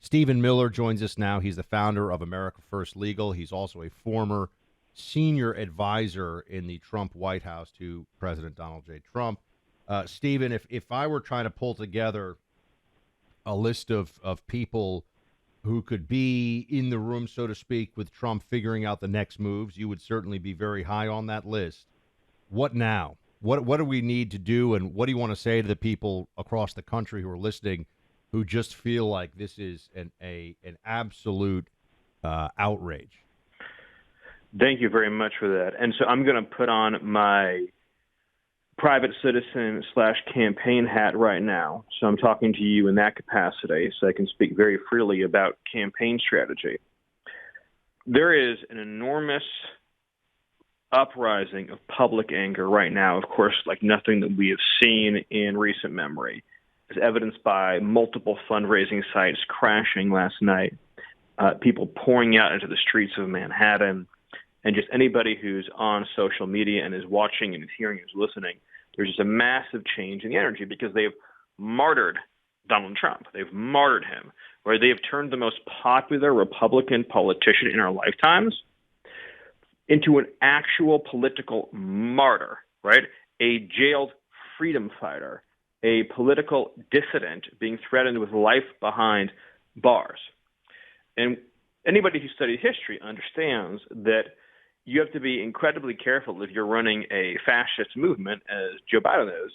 Stephen Miller joins us now. He's the founder of America First Legal. He's also a former senior advisor in the Trump White House to President Donald J. Trump. Stephen, if I were trying to pull together a list of people who could be in the room, so to speak, with Trump figuring out the next moves, you would certainly be very high on that list. What now? What do we need to do, and what do you want to say to the people across the country who are listening who just feel like this is an absolute outrage? Thank you very much for that. And so I'm going to put on my private citizen / campaign hat right now. So I'm talking to you in that capacity, so I can speak very freely about campaign strategy. There is an enormous uprising of public anger right now, of course, like nothing that we have seen in recent memory, as evidenced by multiple fundraising sites crashing last night, people pouring out into the streets of Manhattan, and just anybody who's on social media and is watching and is hearing and is listening. There's just a massive change in the energy because they've martyred Donald Trump. They've martyred him, where they have turned the most popular Republican politician in our lifetimes into an actual political martyr, right? A jailed freedom fighter, a political dissident being threatened with life behind bars. And anybody who studies history understands that you have to be incredibly careful if you're running a fascist movement, as Joe Biden is,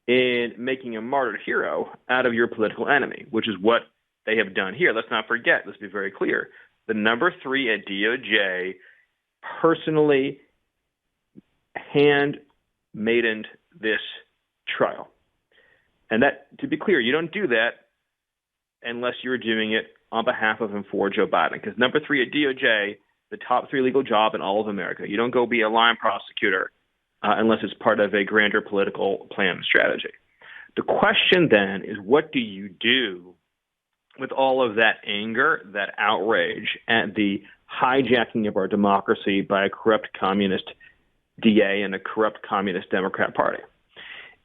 in making a martyred hero out of your political enemy, which is what they have done here. Let's not forget, let's be very clear. The number 3 at DOJ personally hand-maidened this trial. And that, to be clear, you don't do that unless you're doing it on behalf of and for Joe Biden, because number 3 at DOJ, the top 3 legal job in all of America. You don't go be a line prosecutor unless it's part of a grander political plan and strategy. The question then is, what do you do with all of that anger, that outrage at the hijacking of our democracy by a corrupt communist DA and a corrupt communist Democrat Party?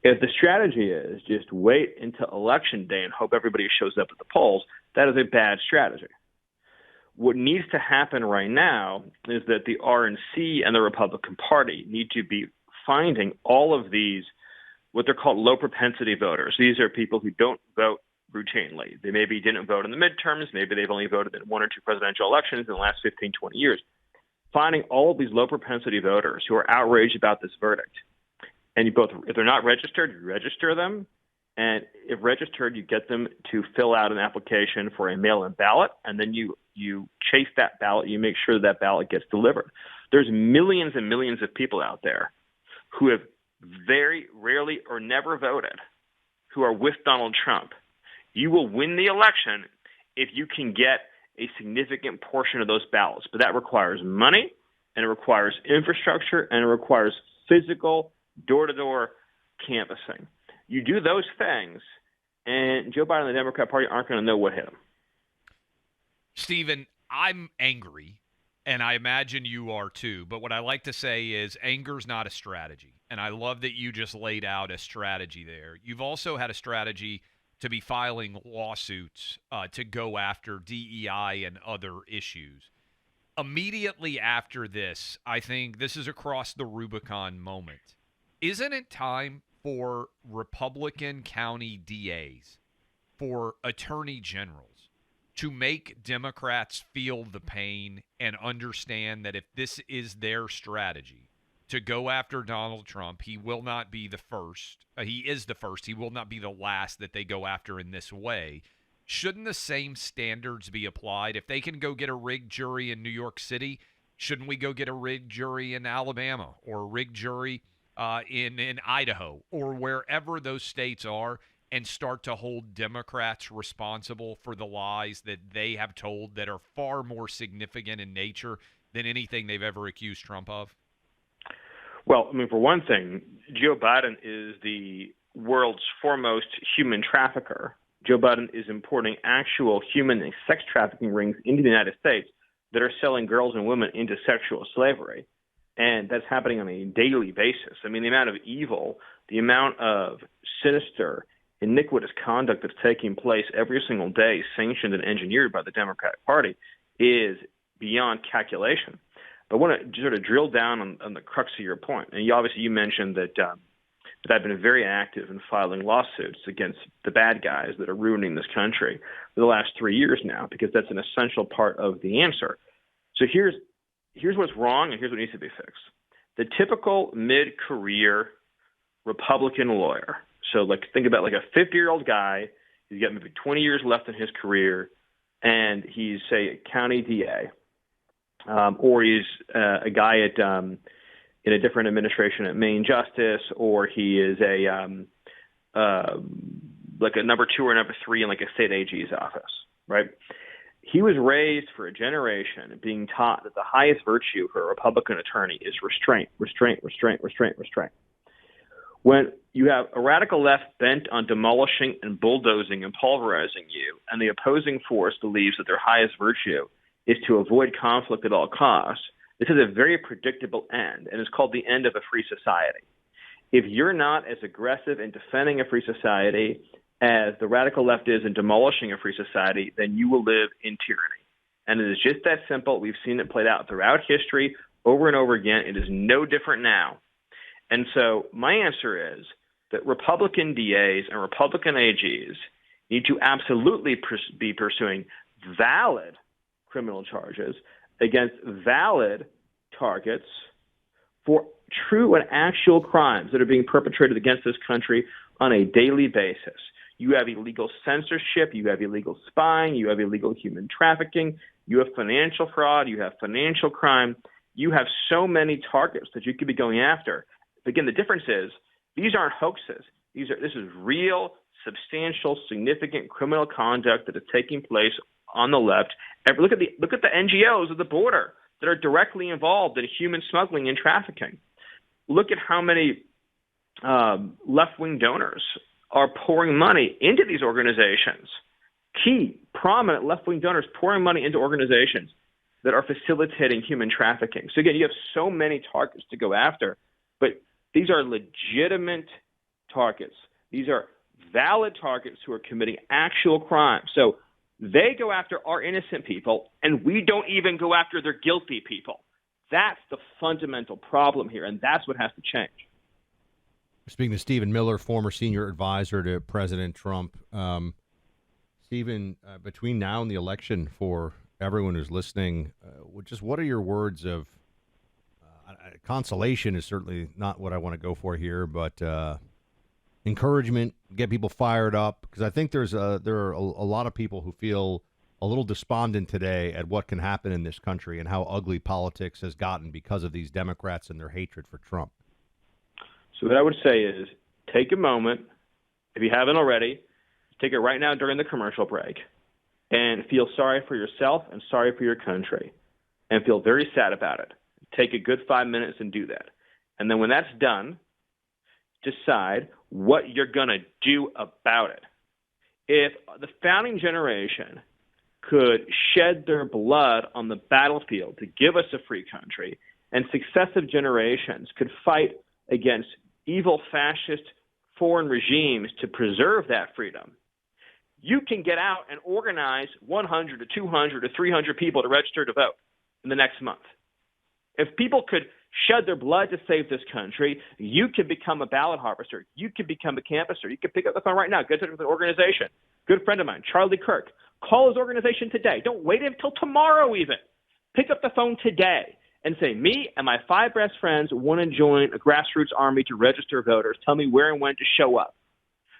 If the strategy is just wait until Election Day and hope everybody shows up at the polls, that is a bad strategy. What needs to happen right now is that the RNC and the Republican Party need to be finding all of these, what they're called low propensity voters. These are people who don't vote routinely. They maybe didn't vote in the midterms. Maybe they've only voted in 1 or 2 presidential elections in the last 15, 20 years. Finding all of these low propensity voters who are outraged about this verdict. And if they're not registered, you register them. And if registered, you get them to fill out an application for a mail-in ballot, and then you chase that ballot. You make sure that ballot gets delivered. There's millions and millions of people out there who have very rarely or never voted, who are with Donald Trump. You will win the election if you can get a significant portion of those ballots. But that requires money, and it requires infrastructure, and it requires physical door-to-door canvassing. You do those things, and Joe Biden and the Democrat Party aren't going to know what hit him. Stephen, I'm angry, and I imagine you are too. But what I like to say is anger's not a strategy. And I love that you just laid out a strategy there. You've also had a strategy to be filing lawsuits to go after DEI and other issues. Immediately after this, I think this is a cross the Rubicon moment. Isn't it time for Republican county DAs, for attorney generals, to make Democrats feel the pain and understand that if this is their strategy to go after Donald Trump, he will not be the first. He is the first. He will not be the last that they go after in this way. Shouldn't the same standards be applied? If they can go get a rigged jury in New York City, shouldn't we go get a rigged jury in Alabama or a rigged jury in Idaho or wherever those states are, and start to hold Democrats responsible for the lies that they have told that are far more significant in nature than anything they've ever accused Trump of? Well, I mean, for one thing, Joe Biden is the world's foremost human trafficker. Joe Biden is importing actual human and sex trafficking rings into the United States that are selling girls and women into sexual slavery. And that's happening on a daily basis. I mean, the amount of evil, the amount of sinister iniquitous conduct that's taking place every single day, sanctioned and engineered by the Democratic Party, is beyond calculation. But I want to sort of drill down on the crux of your point. And you mentioned that that I've been very active in filing lawsuits against the bad guys that are ruining this country for the last 3 years now, because that's an essential part of the answer. So here's what's wrong and here's what needs to be fixed. The typical mid-career Republican lawyer, so like think about like a 50-year-old guy, he's got maybe 20 years left in his career, and he's, say, a county DA, or he's a guy at in a different administration at Maine Justice, or he is like a number 2 or number 3 in like a state AG's office, right? He was raised for a generation being taught that the highest virtue for a Republican attorney is restraint, restraint, restraint, restraint, restraint. When you have a radical left bent on demolishing and bulldozing and pulverizing you, and the opposing force believes that their highest virtue is to avoid conflict at all costs, this is a very predictable end, and it's called the end of a free society. If you're not as aggressive in defending a free society as the radical left is in demolishing a free society, then you will live in tyranny. And it is just that simple. We've seen it played out throughout history over and over again. It is no different now. And so my answer is that Republican DAs and Republican AGs need to absolutely be pursuing valid criminal charges against valid targets for true and actual crimes that are being perpetrated against this country on a daily basis. You have illegal censorship, you have illegal spying, you have illegal human trafficking, you have financial fraud, you have financial crime. You have so many targets that you could be going after. Again, the difference is these aren't hoaxes. This is real, substantial, significant criminal conduct that is taking place on the left. And look at the NGOs at the border that are directly involved in human smuggling and trafficking. Look at how many left-wing donors are pouring money into these organizations. Key, prominent left-wing donors pouring money into organizations that are facilitating human trafficking. So again, you have so many targets to go after, but these are legitimate targets. These are valid targets who are committing actual crimes. So they go after our innocent people, and we don't even go after their guilty people. That's the fundamental problem here, and that's what has to change. Speaking to Stephen Miller, former senior advisor to President Trump. Stephen, between now and the election, for everyone who's listening, just what are your words of consolation is certainly not what I want to go for here, but encouragement, get people fired up, because I think there are a lot of people who feel a little despondent today at what can happen in this country and how ugly politics has gotten because of these Democrats and their hatred for Trump. So what I would say is take a moment, if you haven't already, take it right now during the commercial break, and feel sorry for yourself and sorry for your country, and feel very sad about it. Take a good 5 minutes and do that. And then when that's done, decide what you're going to do about it. If the founding generation could shed their blood on the battlefield to give us a free country, and successive generations could fight against evil fascist foreign regimes to preserve that freedom, you can get out and organize 100 to 200 to 300 people to register to vote in the next month. If people could shed their blood to save this country, you could become a ballot harvester. You could become a canvasser. You could pick up the phone right now, get in touch with an organization. Good friend of mine, Charlie Kirk. Call his organization today. Don't wait until tomorrow even. Pick up the phone today and say, me and my 5 best friends want to join a grassroots army to register voters. Tell me where and when to show up.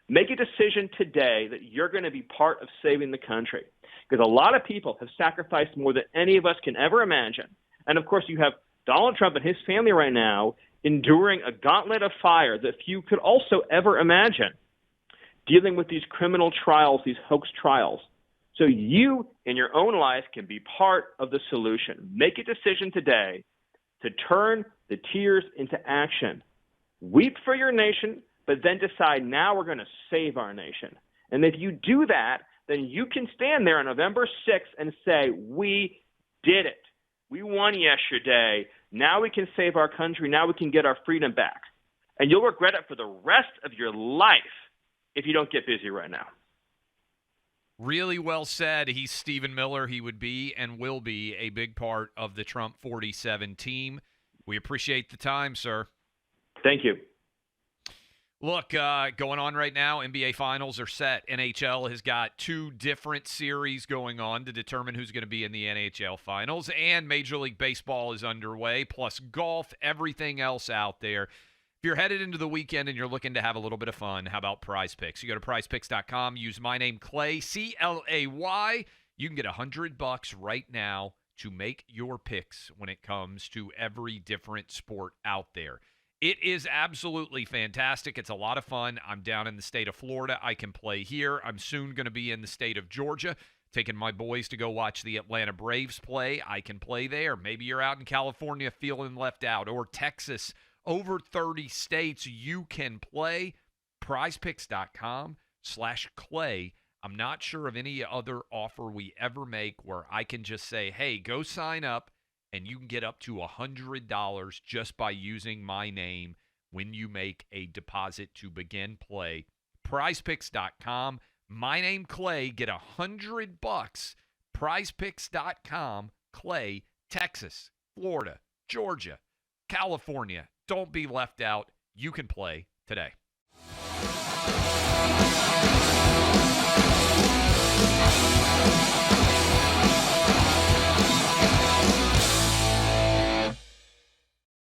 Make a decision today that you're going to be part of saving the country, because a lot of people have sacrificed more than any of us can ever imagine. And, of course, you have Donald Trump and his family right now enduring a gauntlet of fire that few could also ever imagine, dealing with these criminal trials, these hoax trials. So you, in your own life, can be part of the solution. Make a decision today to turn the tears into action. Weep for your nation, but then decide, now we're going to save our nation. And if you do that, then you can stand there on November 6th and say, we did it. We won yesterday. Now we can save our country. Now we can get our freedom back. And you'll regret it for the rest of your life if you don't get busy right now. Really well said. He's Stephen Miller. He would be and will be a big part of the Trump 47 team. We appreciate the time, sir. Thank you. Look, going on right now, NBA Finals are set. NHL has got 2 different series going on to determine who's going to be in the NHL Finals, and Major League Baseball is underway, plus golf, everything else out there. If you're headed into the weekend and you're looking to have a little bit of fun, how about Prize Picks? You go to prizepicks.com, use my name, Clay, C-L-A-Y. You can get $100 right now to make your picks when it comes to every different sport out there. It is absolutely fantastic. It's a lot of fun. I'm down in the state of Florida. I can play here. I'm soon going to be in the state of Georgia, taking my boys to go watch the Atlanta Braves play. I can play there. Maybe you're out in California feeling left out, or Texas. Over 30 states you can play. prizepicks.com/Clay. I'm not sure of any other offer we ever make where I can just say, hey, go sign up, and you can get up to $100 just by using my name when you make a deposit to begin play. PrizePicks.com. My name, Clay. Get $100. PrizePicks.com. Clay, Texas, Florida, Georgia, California. Don't be left out. You can play today.